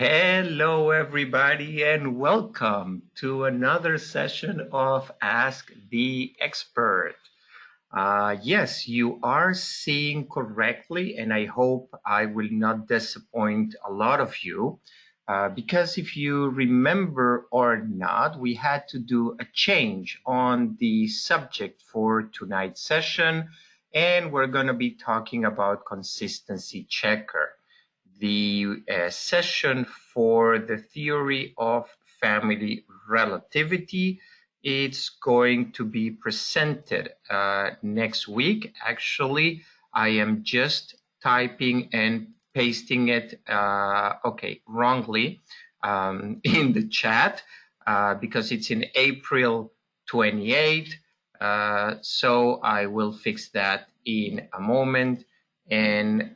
Hello, everybody, and welcome to another session of Ask the Expert. Yes, you are seeing correctly, and I hope I will not disappoint a lot of you. Because if you remember or not, we had to do a change on the subject for tonight's session, and we're going to be talking about consistency checker, the session for the theory of family relativity. It's going to be presented next week. Actually, I am just typing and pasting it, wrongly in the chat because it's in April 28th. So I will fix that in a moment and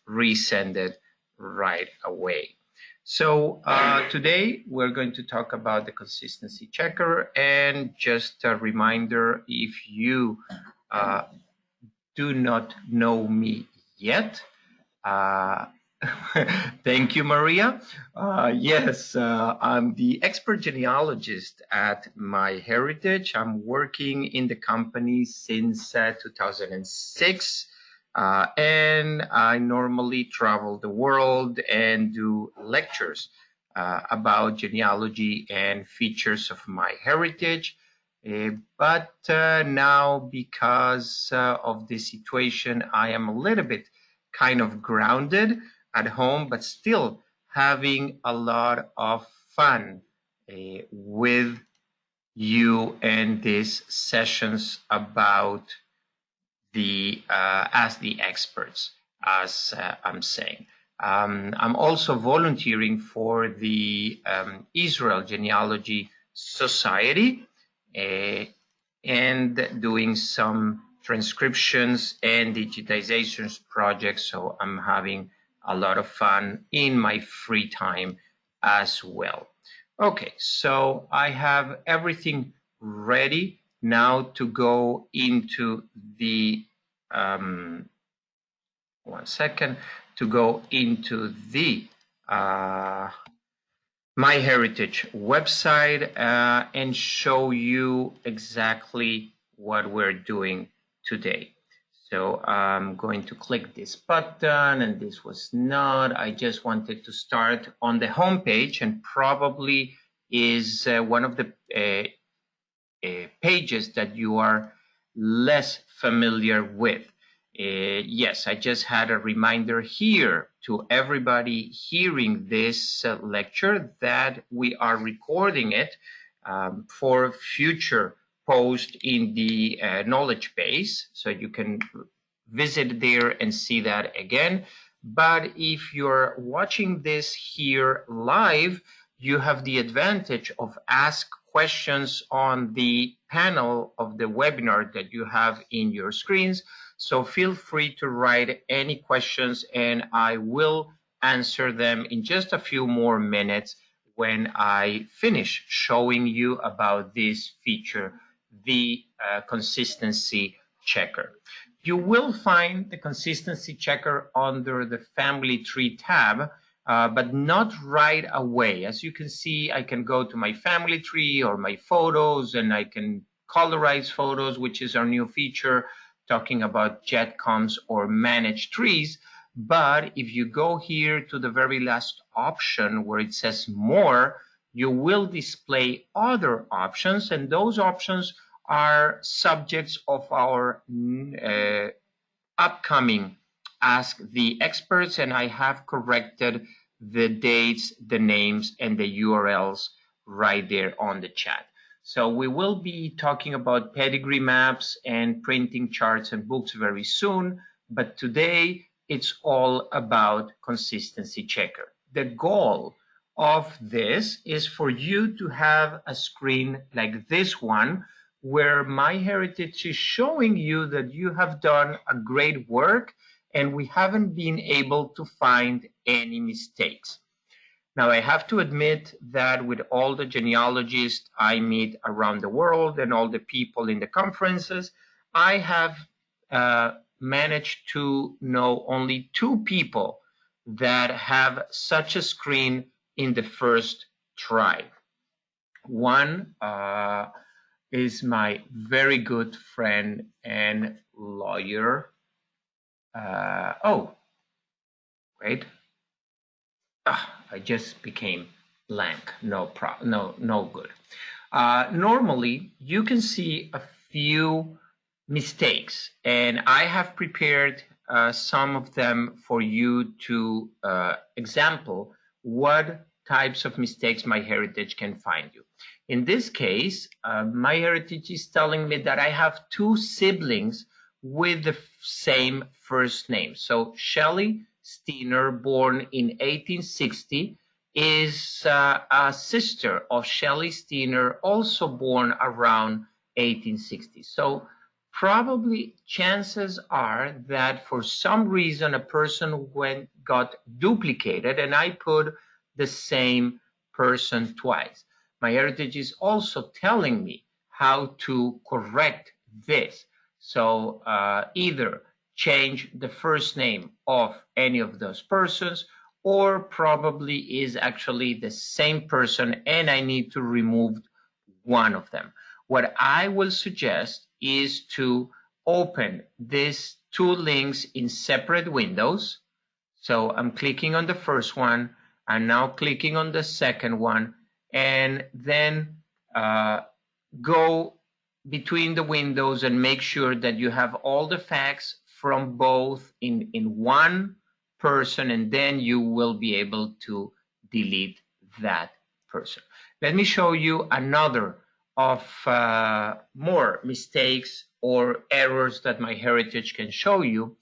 resend it right away. So today we're going to talk about the consistency checker, and just a reminder, if you do not know me yet, uh, thank you, Maria. Yes, I'm the expert genealogist at MyHeritage. I'm working in the company since 2006. And I normally travel the world and do lectures about genealogy and features of MyHeritage. But now, because of the situation, I am a little bit kind of grounded at home, but still having a lot of fun with you and these sessions about the as the experts, as I'm saying. I'm also volunteering for the Israel Genealogy Society and doing some transcriptions and digitizations projects. So I'm having a lot of fun in my free time as well. Okay, so I have everything ready now to go into the one second, to go into the MyHeritage website and show you exactly what we're doing today. So I'm going to click this button, and this was not. I just wanted to start on the home page, and probably is one of the pages that you are less familiar with. Yes, I just had a reminder here to everybody hearing this lecture that we are recording it for future post in the knowledge base, so you can visit there and see that again. But if you're watching this here live, you have the advantage of ask questions on the panel of the webinar that you have in your screens. So feel free to write any questions, and I will answer them in just a few more minutes when I finish showing you about this feature, the consistency checker. You will find the consistency checker under the family tree tab, but not right away. As you can see, I can go to my family tree or my photos, and I can colorize photos, which is our new feature talking about JetComs or managed trees. But if you go here to the very last option where it says more, you will display other options, and those options are subjects of our upcoming Ask the Experts, and I have corrected the dates, the names, and the URLs right there on the chat. So we will be talking about pedigree maps and printing charts and books very soon, but today it's all about consistency checker. The goal of this is for you to have a screen like this one, where MyHeritage is showing you that you have done a great work and we haven't been able to find any mistakes. Now, I have to admit that with all the genealogists I meet around the world and all the people in the conferences, I have managed to know only 2 people that have such a screen in the first try. One is my very good friend and lawyer. Oh, wait. I just became blank. No good. Normally, you can see a few mistakes, and I have prepared some of them for you to example what types of mistakes MyHeritage can find you. In this case, MyHeritage is telling me that I have two siblings with the same first name. So Shelley Steiner, born in 1860, is a sister of Shelley Steiner, also born around 1860. So probably chances are that for some reason a person got duplicated, and I put the same person twice. MyHeritage is also telling me how to correct this. So either change the first name of any of those persons, or probably is actually the same person and I need to remove one of them. What I will suggest is to open these two links in separate windows. So I'm clicking on the first one, I'm now clicking on the second one, and then go between the windows and make sure that you have all the facts from both in one person, and then you will be able to delete that person. Let me show you another of more mistakes or errors that MyHeritage can show you.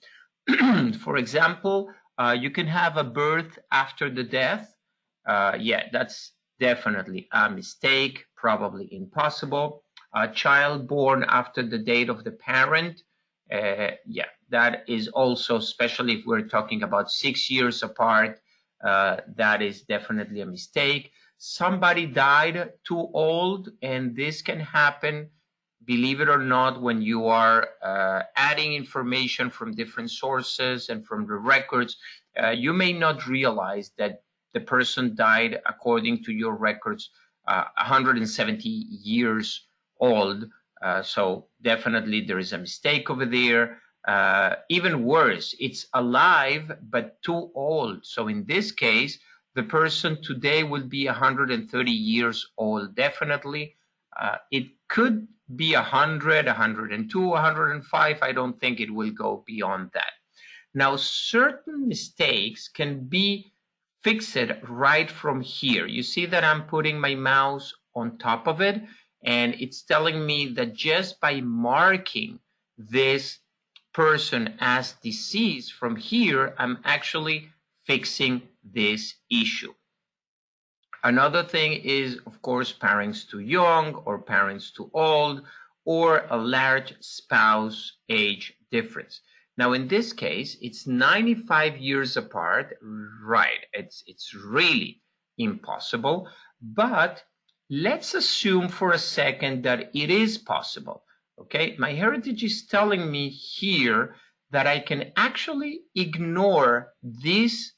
For example, you can have a birth after the death. Yeah, that's definitely a mistake, probably impossible. A child born after the date of the parent. Yeah, that is also, especially if we're talking about 6 years apart, that is definitely a mistake. Somebody died too old, and this can happen, believe it or not, when you are adding information from different sources and from the records. You may not realize that the person died according to your records 170 years old. So definitely there is a mistake over there. Even worse, it's alive but too old. So in this case, the person today will be 130 years old. Definitely, it could be 100, 102, 105. I don't think it will go beyond that. Now, certain mistakes can be fixed right from here. You see that I'm putting my mouse on top of it, and it's telling me that just by marking this person as deceased from here, I'm actually fixing this issue. Another thing is, of course, parents too young or parents too old, or a large spouse age difference. Now, in this case, it's 95 years apart, right? It's really impossible, but let's assume for a second that it is possible, okay? MyHeritage is telling me here that I can actually ignore this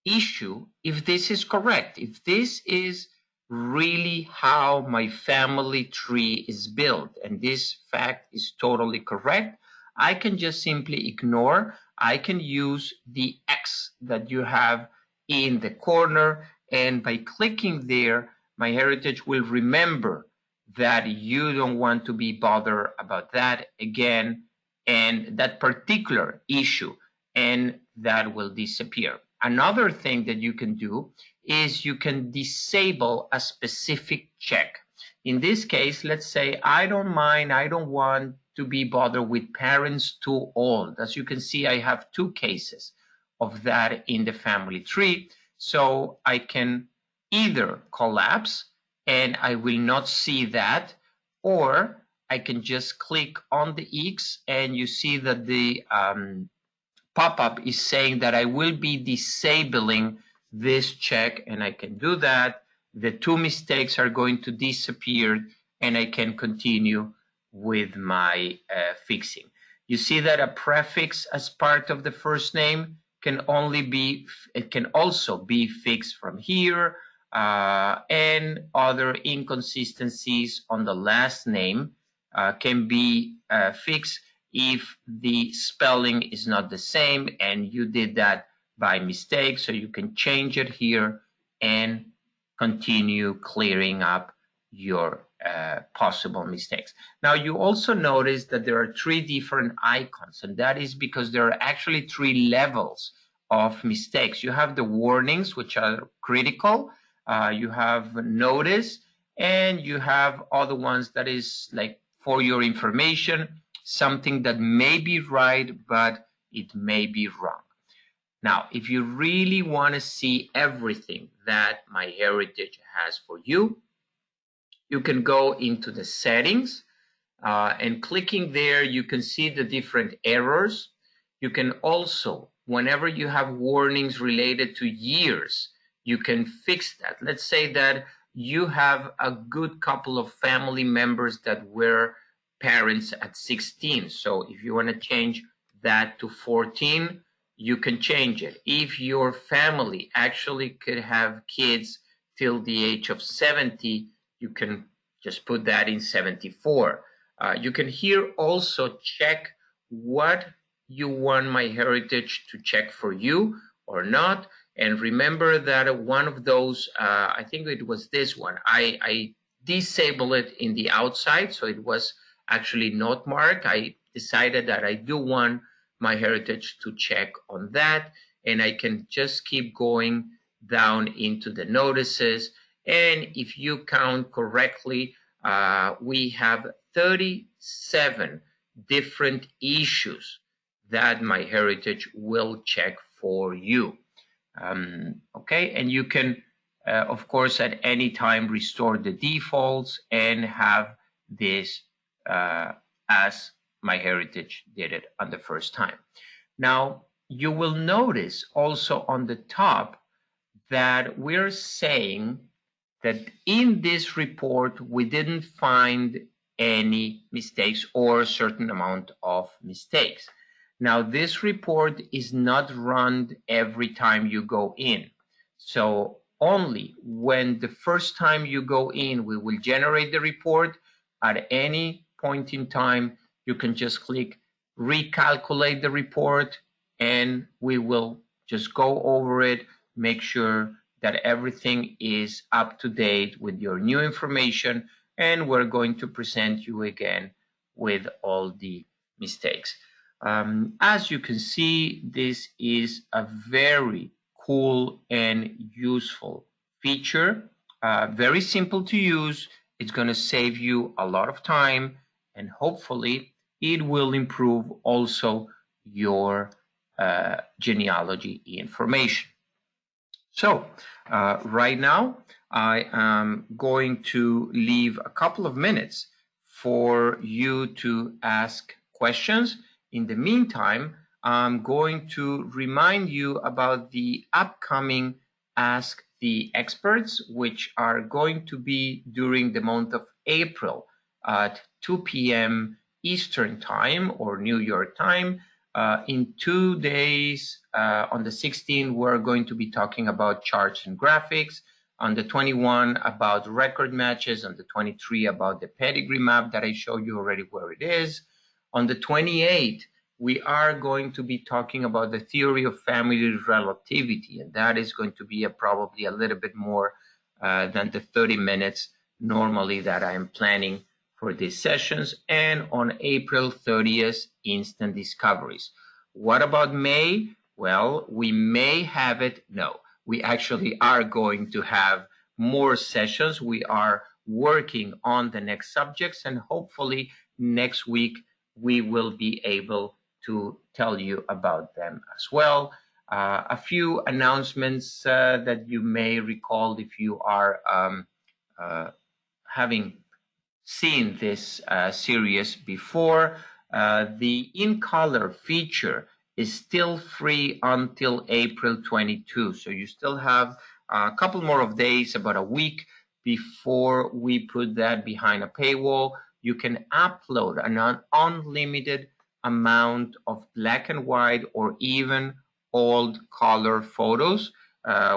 issue if this is correct, if this is really how my family tree is built, and this fact is totally correct, I can just simply ignore. I can use the X that you have in the corner, and by clicking there, MyHeritage will remember that you don't want to be bothered about that again and that particular issue, and that will disappear. Another thing that you can do is you can disable a specific check. In this case, let's say I don't mind, I don't want to be bothered with parents too old. As you can see, I have two cases of that in the family tree. So I can either collapse and I will not see that, or I can just click on the X and you see that the pop-up is saying that I will be disabling this check, and I can do that. The two mistakes are going to disappear and I can continue with my fixing. You see that a prefix as part of the first name can also be fixed from here, and other inconsistencies on the last name can be fixed if the spelling is not the same and you did that by mistake. So you can change it here and continue clearing up your possible mistakes. Now, you also notice that there are 3 different icons, and that is because there are actually 3 levels of mistakes. You have the warnings, which are critical. You have notice, and you have other ones that is like for your information, something that may be right, but it may be wrong. Now, if you really want to see everything that MyHeritage has for you, you can go into the settings, and clicking there, you can see the different errors. You can also, whenever you have warnings related to years, you can fix that. Let's say that you have a good couple of family members that were parents at 16. So if you want to change that to 14, you can change it. If your family actually could have kids till the age of 70, you can just put that in 74. You can here also check what you want MyHeritage to check for you or not. And remember that one of those, I think it was this one, I disabled it in the outside, so it was actually not marked. I decided that I do want MyHeritage to check on that, and I can just keep going down into the notices. And if you count correctly, we have 37 different issues that MyHeritage will check for you. Okay, and you can, of course, at any time restore the defaults and have this as MyHeritage did it on the first time. Now, you will notice also on the top that we're saying that in this report, we didn't find any mistakes or a certain amount of mistakes. Now, this report is not run every time you go in. So only when the first time you go in, we will generate the report. At any point in time, you can just click recalculate the report, and we will just go over it, make sure that everything is up to date with your new information, and we're going to present you again with all the mistakes. As you can see, this is a very cool and useful feature, very simple to use. It's going to save you a lot of time, and hopefully it will improve also your genealogy information. So right now, I am going to leave a couple of minutes for you to ask questions. In the meantime, I'm going to remind you about the upcoming Ask the Experts, which are going to be during the month of April at 2 p.m. Eastern Time or New York time. In 2 days, on the 16th, we're going to be talking about charts and graphics. On the 21, about record matches. On the 23, about the pedigree map that I showed you already where it is. On the 28th, we are going to be talking about the theory of family relativity, and that is going to be probably a little bit more than the 30 minutes normally that I am planning for these sessions. And on April 30th, instant discoveries. What about May? Well, we may have it. No, we actually are going to have more sessions. We are working on the next subjects, and hopefully next week we will be able to tell you about them as well. A few announcements that you may recall if you are having seen this series before. The in color feature is still free until April 22. So you still have a couple more of days, about a week before we put that behind a paywall. You can upload an unlimited amount of black and white or even old color photos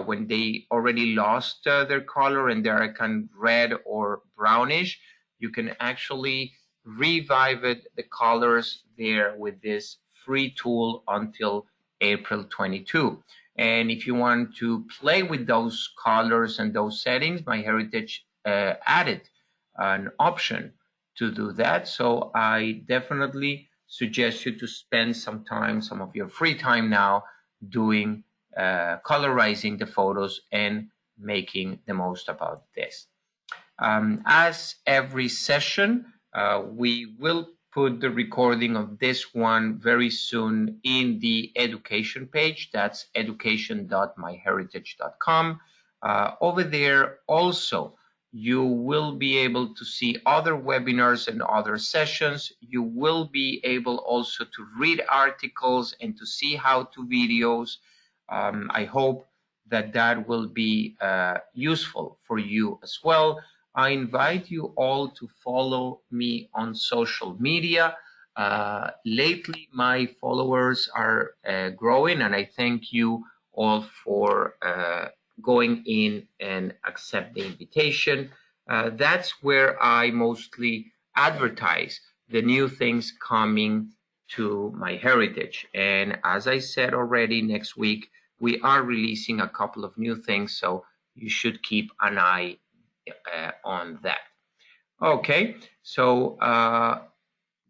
when they already lost their color and they're kind of red or brownish. You can actually revive it, the colors there with this free tool until April 22. And if you want to play with those colors and those settings, MyHeritage added an option to do that. So I definitely suggest you to spend some time, some of your free time now, doing colorizing the photos and making the most about this. As every session, we will put the recording of this one very soon in the education page. That's education.myheritage.com. Over there also, you will be able to see other webinars and other sessions. You will be able also to read articles and to see how-to videos. I hope that that will be useful for you as well. I invite you all to follow me on social media. Lately, my followers are growing, and I thank you all for going in and accept the invitation. That's where I mostly advertise the new things coming to MyHeritage. And as I said already, next week, we are releasing a couple of new things, so you should keep an eye on that. Okay, so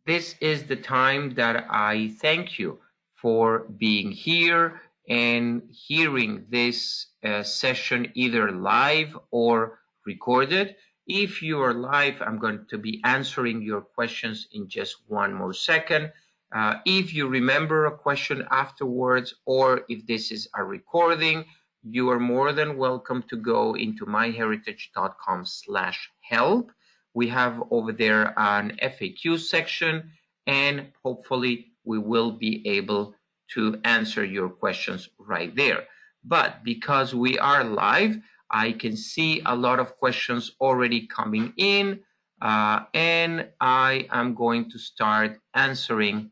this is the time that I thank you for being here and hearing this session either live or recorded. If you are live, I'm going to be answering your questions in just one more second. If you remember a question afterwards, or if this is a recording, you are more than welcome to go into myheritage.com/help. We have over there an FAQ section, and hopefully we will be able to answer your questions right there. But because we are live, I can see a lot of questions already coming in, and I am going to start answering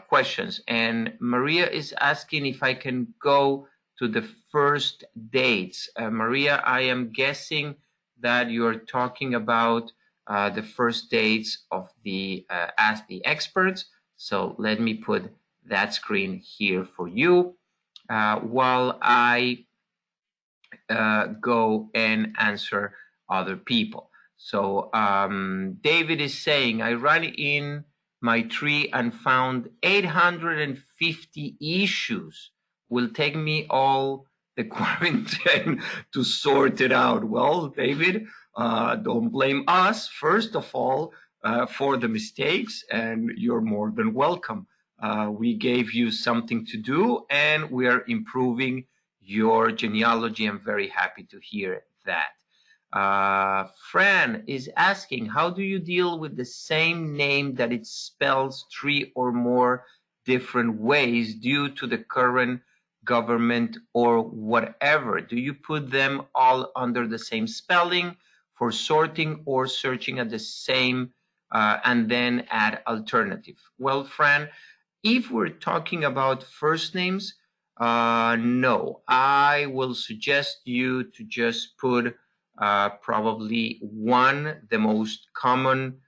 questions. And Maria is asking if I can go to the first dates. Maria, I am guessing that you're talking about the first dates of the Ask the Experts. So let me put that screen here for you while I go and answer other people. So David is saying, I ran in my tree and found 850 issues. Will take me all the quarantine to sort it out. Well, David, don't blame us, first of all, for the mistakes, and you're more than welcome. We gave you something to do, and we are improving your genealogy. I'm very happy to hear that. Fran is asking, how do you deal with the same name that it spells 3 or more different ways due to the current government or whatever? Do you put them all under the same spelling for sorting or searching at the same and then add alternative? Well, Fran, if we're talking about first names, no, I will suggest you to just put probably one, the most common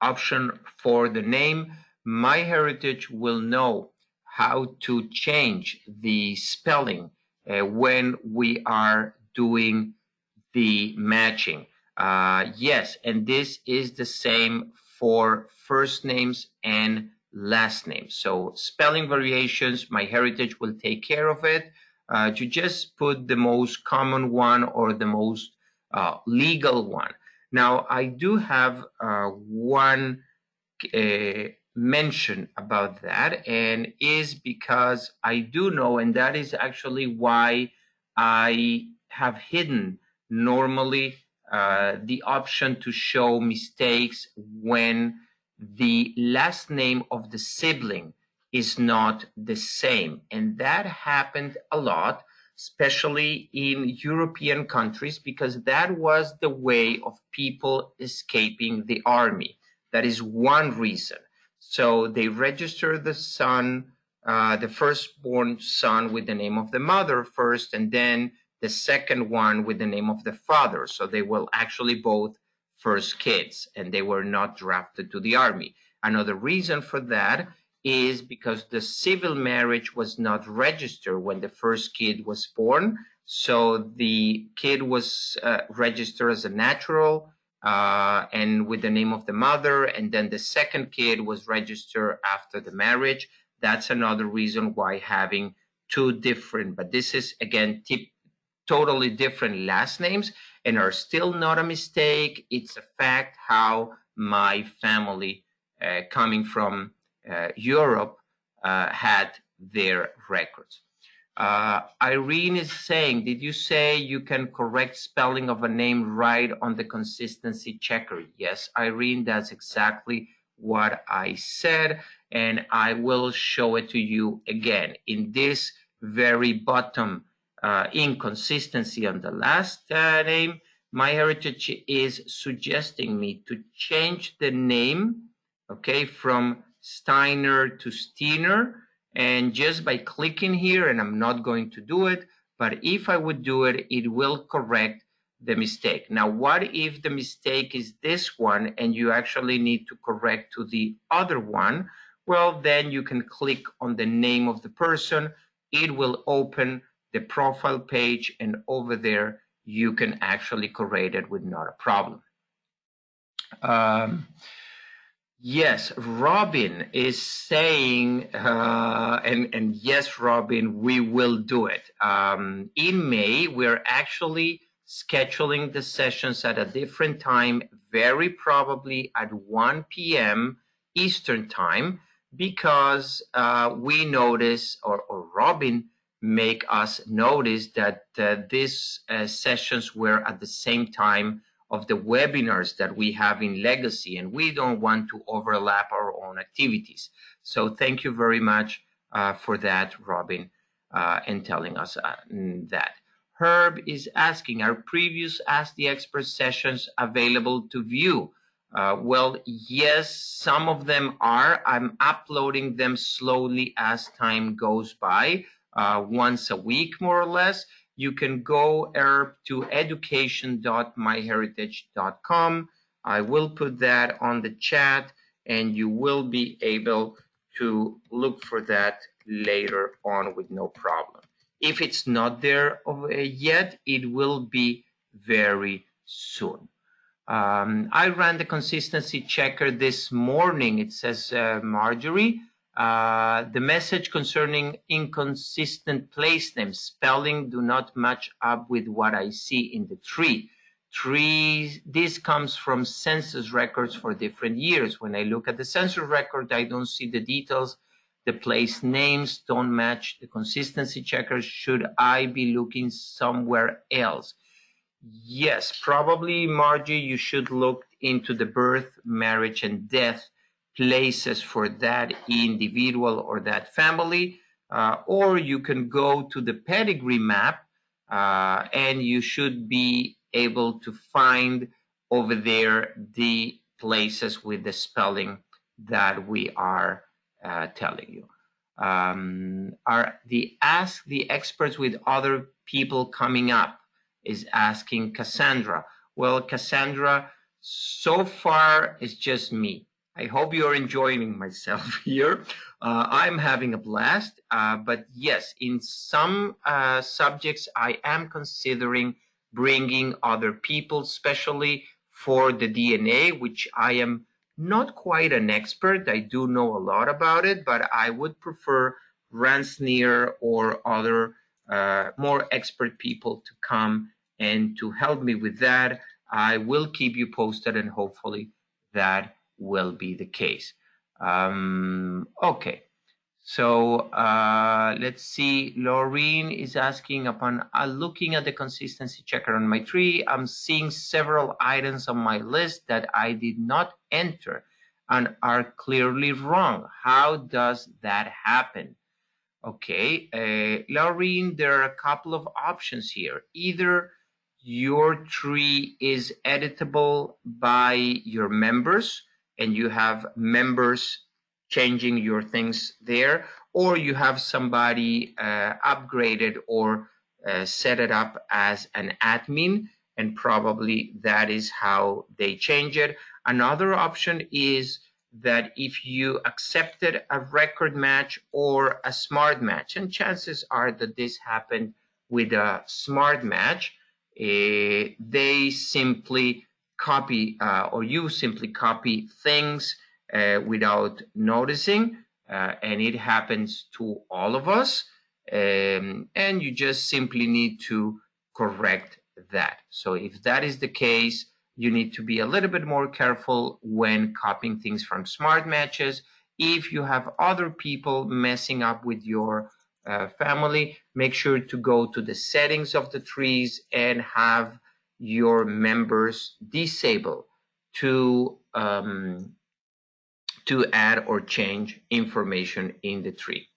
option for the name. MyHeritage will know how to change the spelling when we are doing the matching. Yes, and this is the same for first names and last names. So spelling variations, MyHeritage will take care of it. You just put the most common one or the most legal one. Now, I do have one mention about that, and is because I do know, and that is actually why I have hidden normally the option to show mistakes when the last name of the sibling is not the same. And that happened a lot, especially in European countries, because that was the way of people escaping the army. That is one reason. So they register the son the firstborn son with the name of the mother first, and then the second one with the name of the father. So they were actually both first kids, and they were not drafted to the army. Another reason for that is because the civil marriage was not registered when the first kid was born. So the kid was registered as a natural and with the name of the mother, and then the second kid was registered after the marriage. That's another reason why having two different, but this is again totally different last names and are still not a mistake. It's a fact how my family coming from Europe had their records. Irene is saying, did you say you can correct spelling of a name right on the consistency checker? Yes, Irene, that's exactly what I said, and I will show it to you again. In this very bottom inconsistency on the last name, MyHeritage is suggesting me to change the name, okay, from Steiner to Steiner. And just by clicking here, and I'm not going to do it, but if I would do it, it will correct the mistake. Now, what if the mistake is this one and you actually need to correct to the other one? Well, then you can click on the name of the person. It will open the profile page, and over there, you can actually correct it with not a problem. Yes, Robin is saying, and yes, Robin, we will do it. In May, we're actually scheduling the sessions at a different time, very probably at 1 p.m. Eastern time, because we notice, or Robin make us notice that these sessions were at the same time of the webinars that we have in Legacy, and we don't want to overlap our own activities. So thank you very much for that, Robin, and telling us that. Herb is asking, are previous Ask the Expert sessions available to view? Well, yes, some of them are. I'm uploading them slowly as time goes by, once a week, more or less. You can go to education.myheritage.com. I will put that on the chat, and you will be able to look for that later on with no problem. If it's not there yet, it will be very soon. I ran the consistency checker this morning. It says, Marjorie, the message concerning inconsistent place names, spelling do not match up with what I see in the tree. This comes from census records for different years. When I look at the census record, I don't see the details. The place names don't match the consistency checker. Should I be looking somewhere else? Yes, probably, Margie, you should look into the birth, marriage, and death places for that individual or that family, or you can go to the pedigree map, and you should be able to find over there the places with the spelling that we are telling you. Are the Ask the Experts with other people coming up? Is asking Cassandra. Well, Cassandra, so far it's just me. I hope you're enjoying myself here. I'm having a blast, but yes, in some subjects, I am considering bringing other people, especially for the DNA, which I am not quite an expert. I do know a lot about it, but I would prefer Ransneer or other more expert people to come and to help me with that. I will keep you posted, and hopefully that will be the case. Okay, so let's see. Laureen is asking, upon looking at the consistency checker on my tree, I'm seeing several items on my list that I did not enter and are clearly wrong. How does that happen? Okay, Laureen, there are a couple of options here. Either your tree is editable by your members, and you have members changing your things there, or you have somebody upgraded or set it up as an admin, and probably that is how they change it. Another option is that if you accepted a record match or a smart match, and chances are that this happened with a smart match, they simply copy or you simply copy things without noticing, and it happens to all of us, and you just simply need to correct that. So if that is the case, you need to be a little bit more careful when copying things from smart matches. If you have other people messing up with your family, make sure to go to the settings of the trees and have your members disable to add or change information in the tree.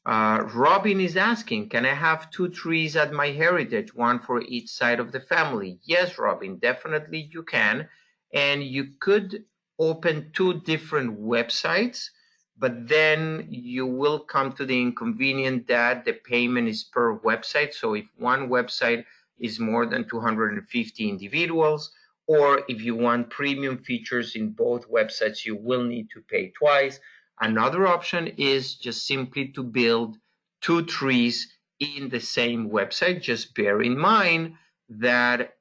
Robin is asking, can I have 2 trees at MyHeritage, one for each side of the family? Yes, Robin, definitely you can. And you could open 2 different websites, but then you will come to the inconvenience that the payment is per website. So if one website is more than 250 individuals, or if you want premium features in both websites, you will need to pay twice. Another option is just simply to build 2 trees in the same website. Just bear in mind that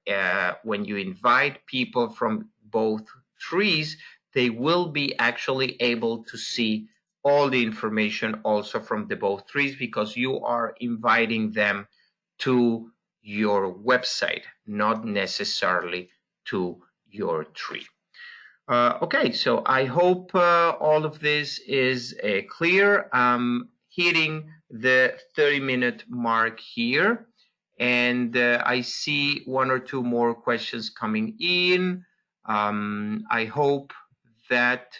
when you invite people from both trees, they will be actually able to see all the information also from the both trees, because you are inviting them to your website, not necessarily to your tree. Okay, so I hope all of this is clear. I'm hitting the 30-minute mark here, and I see 1 or 2 more questions coming in. I hope that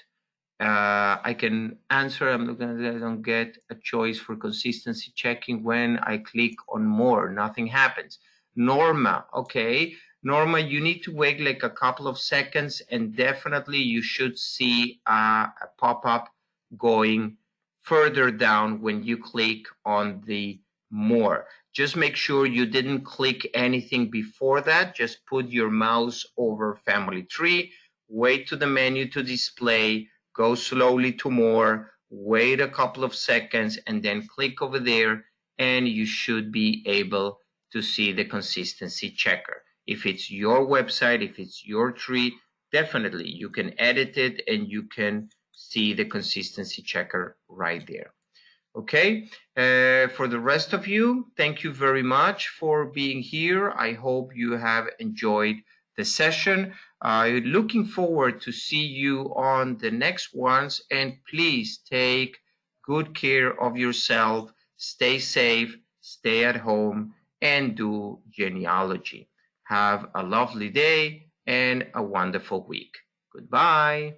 I can answer. I don't get a choice for consistency checking. When I click on more, nothing happens. Norma, okay. Norma, you need to wait like a couple of seconds, and definitely you should see a pop-up going further down when you click on the more. Just make sure you didn't click anything before that. Just put your mouse over family tree, wait to the menu to display, go slowly to more, wait a couple of seconds, and then click over there, and you should be able to see the consistency checker. If it's your website, if it's your tree, definitely you can edit it and you can see the consistency checker right there. Okay, for the rest of you, thank you very much for being here. I hope you have enjoyed the session. Looking forward to see you on the next ones, and please take good care of yourself, stay safe, stay at home, and do genealogy. Have a lovely day and a wonderful week. Goodbye.